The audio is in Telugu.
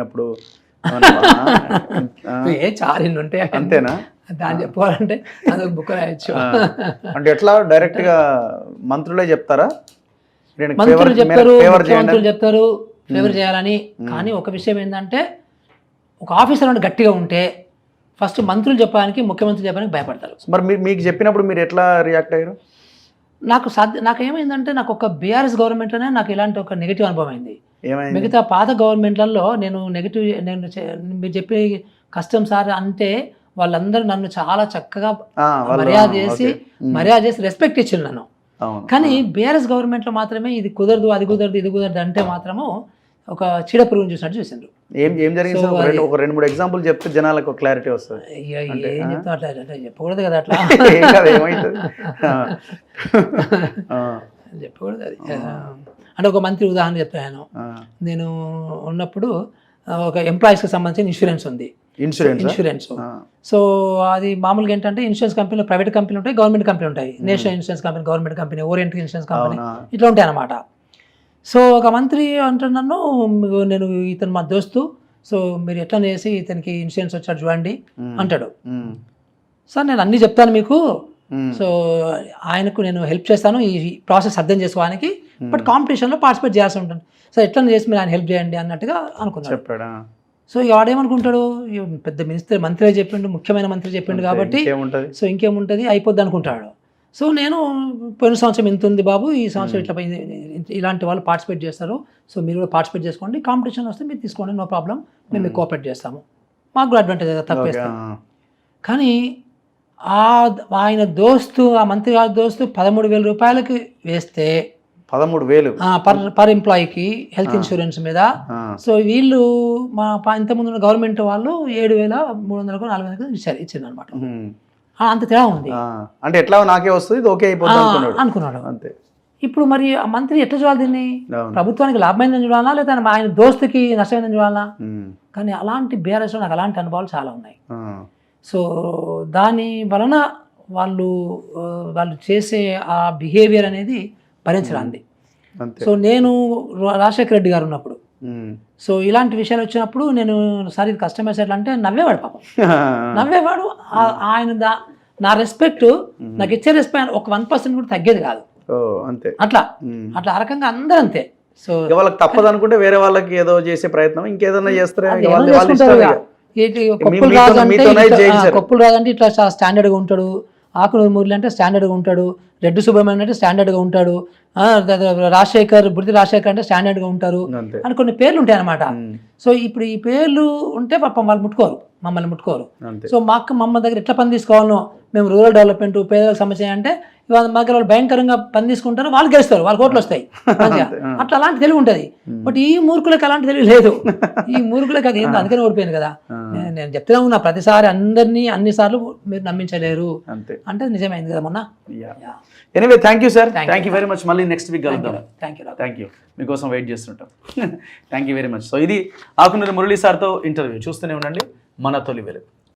అప్పుడు ఏ చారిన్ ఉంటాయి అంతేనా? దాన్ని చెప్పుకోవాలంటే అదొక బుక్ రాయొచ్చు. అంటే ఎట్లా డైరెక్ట్ గా మంత్రులే చెప్తారా? మంత్రులు చెప్తారు, ముఖ్యమంత్రులు చెప్తారు ఫేవర్ చేయాలని. కానీ ఒక విషయం ఏంటంటే ఒక ఆఫీసర్ అంటే గట్టిగా ఉంటే ఫస్ట్ మంత్రులు చెప్పడానికి, ముఖ్యమంత్రి చెప్పడానికి భయపడతారు. మరి మీకు చెప్పినప్పుడు మీరు ఎట్లా రియాక్ట్ అయ్యారు? నాకు ఏమైందంటే నాకు ఒక బీఆర్ఎస్ గవర్నమెంట్లోనే నాకు ఇలాంటి ఒక నెగిటివ్ అనుభవం అయింది. ఏమైంది? మిగతా పాత గవర్నమెంట్లలో నేను మీరు చెప్పే కష్టం సార్ అంటే వాళ్ళందరూ నన్ను చాలా చక్కగా మర్యాద చేసి రెస్పెక్ట్ ఇచ్చింది నన్ను. కానీ బీఆర్ఎస్ గవర్నమెంట్లో మాత్రమే ఇది కుదరదు, అది కుదరదు, ఇది కుదరదు అంటే మాత్రము ఒక చీడ పురుగుని చూసినట్టు చూసిండ్రు. ఏం జరిగింది? ఒక 2-3 ఎగ్జాంపుల్ చెప్తే జనాలకు క్లారిటీ వస్తుంది. ఏం చెప్తా అట్లా చెప్పకూడదు కదా, అట్లా చెప్పకూడదు అది. అంటే ఒక మంత్రి ఉదాహరణ చెప్తాను. నేను ఉన్నప్పుడు ఒక ఎంప్లాయీస్కి సంబంధించిన ఇన్సూరెన్స్ ఉంది. ఇన్సూరెన్స్ సో అది మామూలుగా ఏంటంటే ఇన్సూరెన్స్ కంపెనీలో ప్రైవేట్ కంపెనీలు ఉంటాయి, గవర్నమెంట్ కంపెనీ ఉంటాయి. National insurance company, government company, oriental insurance company, ఇట్లా ఉంటాయి అన్నమాట. సో ఒక మంత్రి అంటున్నాను, నేను ఇతను మా దోస్తు, సో మీరు ఎట్లా చేసి ఇతనికి ఇన్సూరెన్స్ వచ్చాడు చూడండి అంటాడు. సార్ నేను అన్నీ చెప్తాను మీకు, సో ఆయనకు నేను హెల్ప్ చేస్తాను ఈ ప్రాసెస్ అర్థం చేసుకోవడానికి, బట్ కాంపిటీషన్లో పార్టిసిపేట్ చేయాల్సి ఉంటుంది. సో ఎట్లా చేసి మీరు ఆయన హెల్ప్ చేయండి అన్నట్టుగా అనుకున్నాడు. సో ఇక వాడేమనుకుంటాడు, పెద్ద మంత్రి చెప్పిండు, ముఖ్యమైన మంత్రి చెప్పిండు కాబట్టి సో ఇంకేముంటుంది అయిపోద్ది అనుకుంటాడు. సో నేను పోయిన సంవత్సరం ఇంత ఉంది బాబు, ఈ సంవత్సరం ఇట్లా ఇలాంటి వాళ్ళు పార్టిసిపేట్ చేస్తారు, సో మీరు కూడా పార్టిసిపేట్ చేసుకోండి, కాంపిటీషన్ వస్తే మీరు తీసుకోండి, నో ప్రాబ్లం, మేము మీకు కోఆపరేట్ చేస్తాము, మాకు కూడా అడ్వాంటేజ్ తప్పేస్తాం. కానీ ఆయన దోస్తు, ఆ మంత్రి గారి దోస్తు 13,000 రూపాయలకి వేస్తే 13,000 పర్ ఎంప్లాయీకి హెల్త్ ఇన్సూరెన్స్ మీద. సో వీళ్ళు మా ఇంతకుముందు గవర్నమెంట్ వాళ్ళు 7,300 400 ఇచ్చింది అనమాట. అంత తేడా ఉంది. అంటే ఎట్లా నాకే వస్తుంది, ఇది ఓకే అయిపోతుంది అనుకున్నాడు. అంతే. ఇప్పుడు మరి ఆ మంత్రి ఎట్లా చూడాలి దీన్ని? ప్రభుత్వానికి లాభమైందని చూడాలా, లేదా ఆయన దోస్తుకి నష్టమైందని చూడాలా? కానీ అలాంటి బీఆర్ఎస్లో నాకు అలాంటి అనుభవాలు చాలా ఉన్నాయి. సో దాని వలన వాళ్ళు చేసే ఆ బిహేవియర్ అనేది భరించరాంది. సో నేను రాజశేఖర రెడ్డి గారు ఉన్నప్పుడు, సో ఇలాంటి విషయాలు వచ్చినప్పుడు నేను సార్ ఇది కస్టమర్స్ ఎట్లా అంటే నవ్వేవాడు, పాపం నవ్వేవాడు. ఆయన నా రెస్పెక్ట్, నాకు ఇచ్చే రెస్పెక్ట్ ఒక 1% కూడా తగ్గేది కాదు. అట్లా ఆ రకంగా అందరూ అంతే. సో వాళ్ళకి తప్పదు అనుకుంటే వేరే వాళ్ళకి ఏదో చేసే ప్రయత్నం ఇంకేదైనా చేస్తారు. కొప్పుల రాజు అంటే ఇట్లా స్టాండర్డ్గా ఉంటాడు, ఆకునూరు మురళి అంటే స్టాండర్డ్గా ఉంటాడు, రెడ్డి సుబ్రహ్మణ్యం అంటే స్టాండర్డ్గా ఉంటాడు, బుడితి రాజశేఖర్ అంటే స్టాండర్డ్గా ఉంటారు అని కొన్ని పేర్లు ఉంటాయి అన్నమాట. సో ఇప్పుడు ఈ పేర్లు ఉంటే పాపం వాళ్ళు మమ్మల్ని ముట్టుకోరు. సో మమ్మ దగ్గర ఎట్లా పని తీసుకోవాలనో, మేము రూరల్ డెవలప్మెంట్, పేదలకు సమస్య అంటే ఇవాళ మా దగ్గర వాళ్ళు భయంకరంగా పని తీసుకుంటారు, వాళ్ళు గెలుస్తారు, వాళ్ళ కోట్లు వస్తాయి, అట్లా అలాంటి తెలివి ఉంటుంది. బట్ ఈ మూర్ఖులకు అలాంటి తెలివి లేదు. ఈ మూర్ఖులకు అది ఏంటో అందుకని ఓడిపోయింది కదా. నేను చెప్తున్నా ఉన్నా, ప్రతిసారి అందరినీ అన్నిసార్లు మీరు నమ్మించలేరు అంటే నిజమైంది కదా మొన్న. Anyway thank you sir, thank you very much. మళ్ళీ నెక్స్ట్ వీక్ కలుద్దాం. థ్యాంక్ యూ మీకోసం వెయిట్ చేస్తుంటాం. Thank you very much. So ఇది ఆకునూరి మురళి సార్తో ఇంటర్వ్యూ. చూస్తూనే ఉండండి మన తొలి వెలుగు.